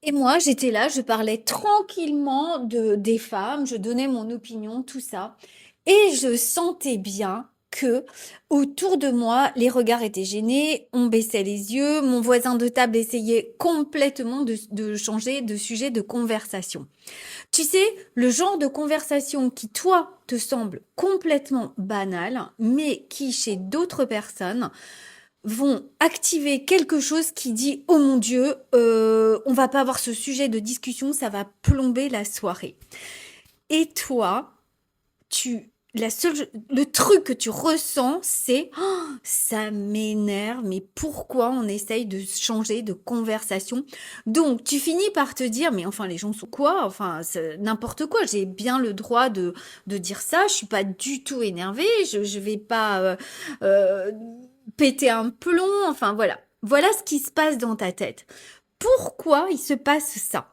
Et moi, j'étais là, je parlais tranquillement des femmes, je donnais mon opinion, tout ça. Et je sentais bien que autour de moi, les regards étaient gênés, on baissait les yeux, mon voisin de table essayait complètement de changer de sujet de conversation. Tu sais, le genre de conversation qui, toi, te semble complètement banal, mais qui, chez d'autres personnes, vont activer quelque chose qui dit oh mon Dieu, on va pas avoir ce sujet de discussion, ça va plomber la soirée. Et toi, le truc que tu ressens, c'est oh, ça m'énerve, mais pourquoi on essaye de changer de conversation? Donc tu finis par te dire mais enfin les gens sont quoi? Enfin c'est n'importe quoi. J'ai bien le droit de dire ça. Je suis pas du tout énervée. Je vais pas euh, péter un plomb. Enfin voilà. Voilà ce qui se passe dans ta tête. Pourquoi il se passe ça?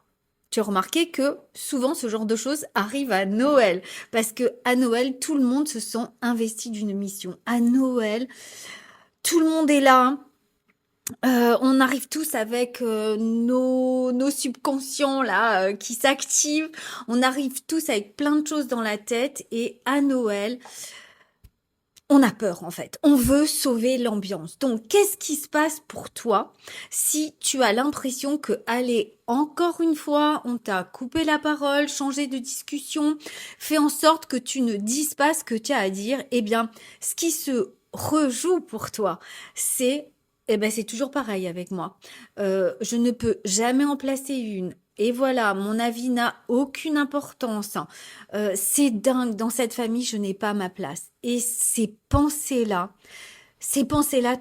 Tu as remarqué que souvent ce genre de choses arrive à Noël. Parce que à Noël, tout le monde se sent investi d'une mission. À Noël, tout le monde est là. On arrive tous avec nos subconscients là qui s'activent. On arrive tous avec plein de choses dans la tête. Et à Noël, on a peur en fait. On veut sauver l'ambiance. Donc, qu'est-ce qui se passe pour toi si tu as l'impression que, allez, encore une fois, on t'a coupé la parole, changé de discussion, fait en sorte que tu ne dises pas ce que tu as à dire? Eh bien, ce qui se rejoue pour toi, c'est toujours pareil avec moi. Je ne peux jamais en placer une. Et voilà, mon avis n'a aucune importance. C'est dingue, dans cette famille, je n'ai pas ma place. Et ces pensées-là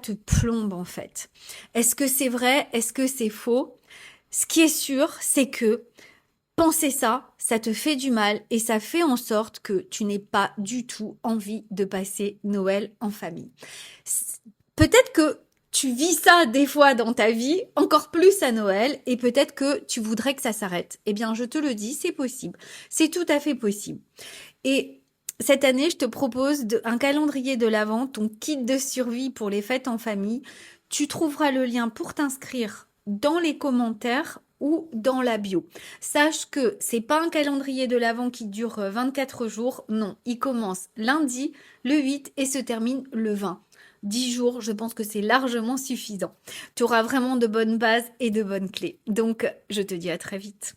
te plombent en fait. Est-ce que c'est vrai? Est-ce que c'est faux? Ce qui est sûr, c'est que penser ça, ça te fait du mal et ça fait en sorte que tu n'aies pas du tout envie de passer Noël en famille. Peut-être que tu vis ça des fois dans ta vie, encore plus à Noël, et peut-être que tu voudrais que ça s'arrête. Eh bien, je te le dis, c'est possible. C'est tout à fait possible. Et cette année, je te propose un calendrier de l'Avent, ton kit de survie pour les fêtes en famille. Tu trouveras le lien pour t'inscrire dans les commentaires ou dans la bio. Sache que c'est pas un calendrier de l'Avent qui dure 24 jours. Non, il commence lundi, le 8 et se termine le 20. 10 jours, je pense que c'est largement suffisant. Tu auras vraiment de bonnes bases et de bonnes clés. Donc, je te dis à très vite.